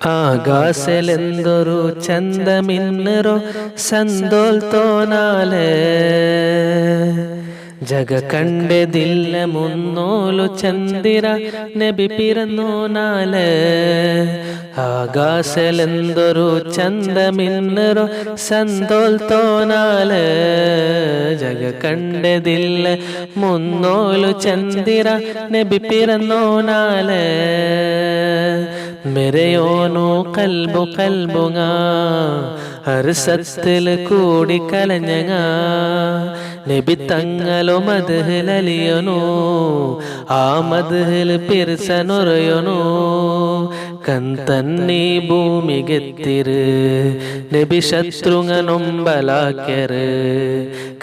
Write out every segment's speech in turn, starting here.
ആകാശലെന്തൊരു ചന്തമിന്നറോ സന്തോൽത്തോനാലെ ജഗ കണ്ടതില്ല മുന്നോലു ചന്ദിര നബി പിറന്നോനാലെ ആകാശലെന്തൊരു ചന്തമിന്നറോ സന്തോൽത്തോനാലെ ജഗ കണ്ടതില്ല മുന്നോലു ചന്ദിര നബി പിറന്നോനാലെ മെരയോനോ കൽബു കൽബുങ്ങ ഹർസത്തിൽ കൂടി കലഞ്ഞങ്ങ നബി തങ്ങളോ മദ്ഹലലിയനോ ആ മദ്ഹൽ പിർസനൊറയനോ കന്തന്നി ഭൂമിಗೆತ್ತಿರು നബി ശത്രുങ്ങ നൊമ്പലാക്യರು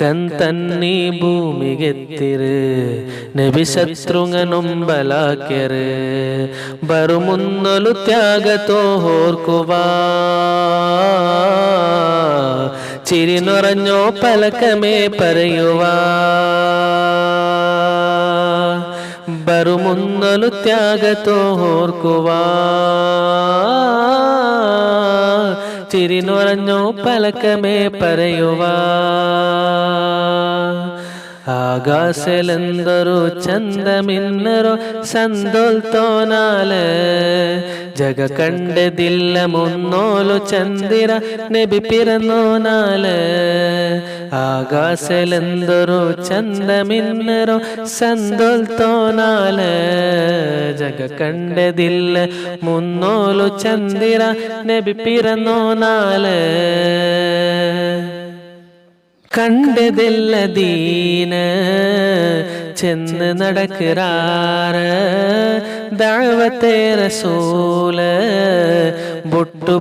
കന്തന്നി ഭൂമിಗೆತ್ತಿರು നബി ശത്രുങ്ങ നൊമ്പലാക്യರು ಬರು ಮುನ್ನಲು ತ್ಯಾಗತೋ ಹೋರ್ಕುವಾ ചിരി നിറഞ്ഞോ പലക്കമേ പറയുവാ ബറുമുന്നലു ത്യാഗത്തോ ഓർക്കുവാ ചിരി നിറഞ്ഞോ പലക്കമേ പറയുവാ ആകാശലെന്തൊരു ചന്തമിന്നറോ സന്തോൽത്തോനാലെ ജഗ കണ്ടതില്ല മുന്നോലു ചന്ദിര നബി പിറന്നോനാലെ ആകാശലെന്തൊരു ചന്തമിന്നറോ സന്തോൽത്തോനാലെ ജഗ കണ്ടതില്ല മുന്നോലു ചന്ദിര നബി പിറന്നോനാലെ കണ്ടതില്ല ദീന ചെന്ന് നടക്കാറ് ദഅവത്തെ റസൂല് ബുട്ടുപോയതേത്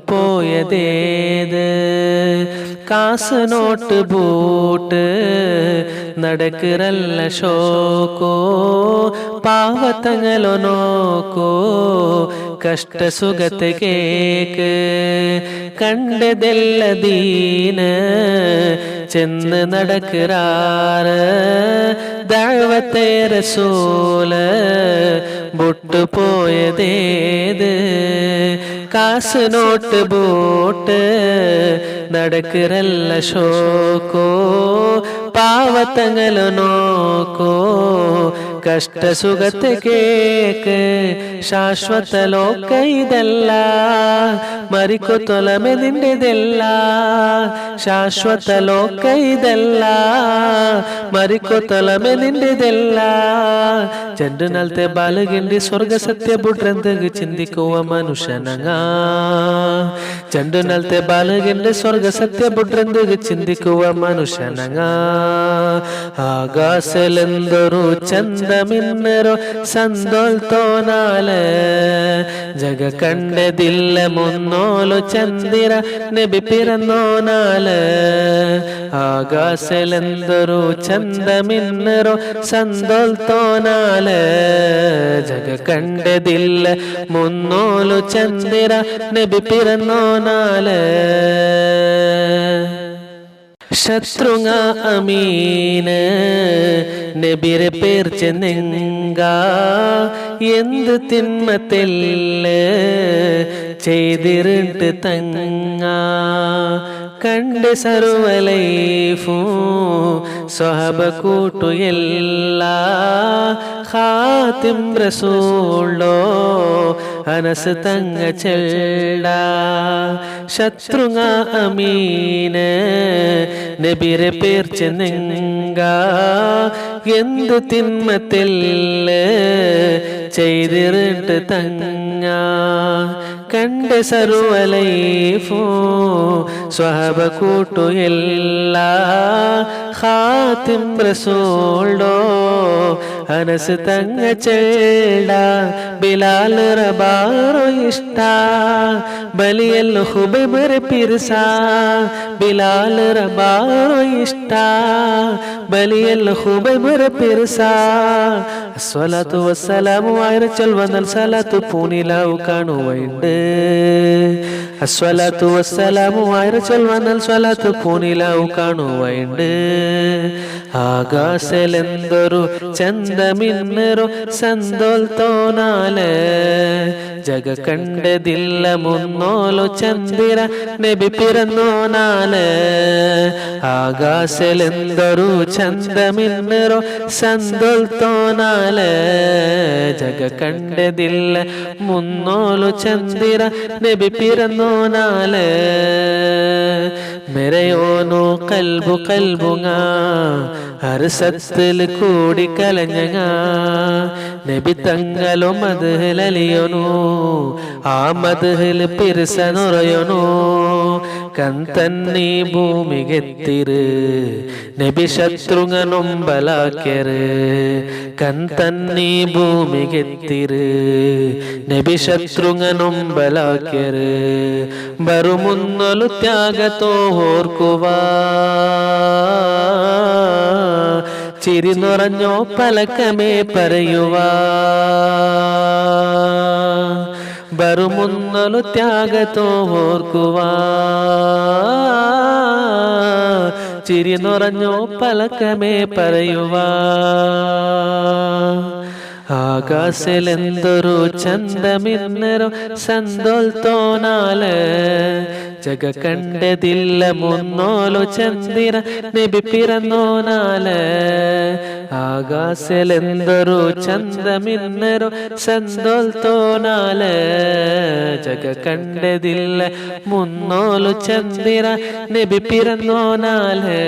കാസ് നോട്ട് ബൂട്ട് നടക്കറല്ല ഷോക്കോ പാവത്തങ്ങളോ നോക്കോ കഷ്ട സുഖത്തെ കേക്ക് കണ്ടതെല്ല ദീന ചെന്ന് നടക്കാറ് ദഅവത്തെ റസൂല് ബുട്ടുപോയതേത് കാസ് നോട്ട് ബൂട്ട് നടക്കറല്ല ഷോക്കോ പാവത്തങ്ങളോ നോക്കോ കഷ്ട സുഖത്തെ കേക്ക് ശാശ്വത ലോക ഇതല്ല മരിക്കോ തൊലമെ നിന്റെതല്ല ശാശ്വത ലോക ഇതല്ല മരിക്കോ തൊലമെ നിന്റെതല്ല ചെണ്ടു നാളത്തെ ಬಾಲಗಿಂಡಿ ಸ್ವರ್ಗ ಸತ್ಯ ಬುಡ್ರಂದಗೆ ಚಿಂದಿಕುವ ಮನುಷ್ಯನಂಗ ಚೆಂಡು ನಾಳತೆ ಬಾಲಗಿಂಡಿ ಸ್ವರ್ಗ ಸತ್ಯ ಬುಡ್ರಂದಗೆ ಚಿಂದಿಕುವ ಮನುಷ್ಯನಂಗ ആകാശലെന്തൊരു ചന്തമിന്നറോ സന്തോൽത്തോനാലെ ജഗ കണ്ടതില്ല മുന്നോലു ചന്ദിര നബി പിറന്നോനാലെ ആകാശലെന്തൊരു ചന്തമിന്നറോ സന്തോൽത്തോനാലെ ജഗ കണ്ടതില്ല മുന്നോലു ചന്ദിര നബി പിറന്നോനാലെ ശത്രുങ്ങ അമീന് നബിരെ പേർ ചെന്നെങ്ക എന്ത് തിന്മത്തെല്ല ചെയ്തിരുട്ട് തങ്ങ കണ്ട് സർവലൈഫൂ സ്വഹബ കൂട്ടു എല്ലാ ഖാതിം റസൂളോ അനസ് തങ്ങ ചെല്ല ശത്രുങ്ങ അമീന് നബിരെ പേർ ചെന്നെങ്ക എന്ത് തിന്മത്തെല്ല ചെയ്തിരുട്ട് തങ്ങ കണ്ട സർവലൈഫൂ സ്വഹബ കൂട്ടു എല്ലാ ഖാതിം റസൂളോ അനസ് തങ്ങ ചെല്ല ബിലാൽ റബാറോ ഇഷ്ട ബലിയൽ ഹുബൈബ് പിർസ ബിലാൽ റബാറോ ഇഷ്ട ബലിയൽ ഹുബൈബ് പിർസ അസ്സലാത്തു വസ്സലാമു ആയിരച്ചൽ വന്നൽ സലാത്തു പൂനിലാവു കാണുവൈണ്ട് അസ്സലാത്തു വസ്സലാമു ആയിരച്ചൽ വന്നൽ സ്വലാത്തു പൂനിലാവു കാണുവൈണ്ട് ആകാശലെന്തൊരു ചന്ത ಚಂದಮಿನ್ನರು ಸಂದೋಲ್ತೋನಾಲೆ ಜಗ ಕಂಡದಿಲ್ಲ ಮುನ್ನೋಲು ಚಂದಿರ ನಬಿ ಪಿರನ್ನೋನಾಲೆ ആകാശലെന്തൊരു ചന്തമിന്നറോ സന്തോൽത്തോനാലെ ജഗ കണ്ടതില്ല മുന്നോലു ചന്ദിര നബി പിറന്നോനാലെ മെരയോനു കൽബു കൽബുങ്ങ ഹർസത്തിൽ കൂടി കലഞ്ഞങ്ങ നബി തങ്ങളു മദ്ഹലലിയൊനു ആ മദ്ഹൽ പിർസനുറയൊനു കന്തന്നീ ഭൂമിಗೆತ್ತಿರು നബി ശത്രുങ്ങനൊമ്പലാക്യರು കന്തന്നീ ഭൂമിಗೆತ್ತಿರು നബി ശത്രുങ്ങനൊമ്പലാക്യರು ബറുമുന്നൊಲು ത്യാഗത്തോ ഓർക്കുവ ചിരി നിറഞ്ഞോ പലക്കമേ പറയുക ബറുമുന്നൊಲು ത്യാഗത്തോ ഓർക്കുവ ചിരി നിറഞ്ഞോ പലക്കമേ പറയുക ആകാശലെന്തൊരു ചന്തമിന്നറോ സന്തോൽത്തോനാലെ ജഗ കണ്ടതില്ല മുന്നോലു ചന്ദിര നബി പിറന്നോനാലെ ആകാശലെന്തൊരു ചന്തമിന്നറോ സന്തോൽത്തോനാലെ ജഗ കണ്ടതില്ല മുന്നോലു ചന്ദിര നബി പിറന്നോനാലെ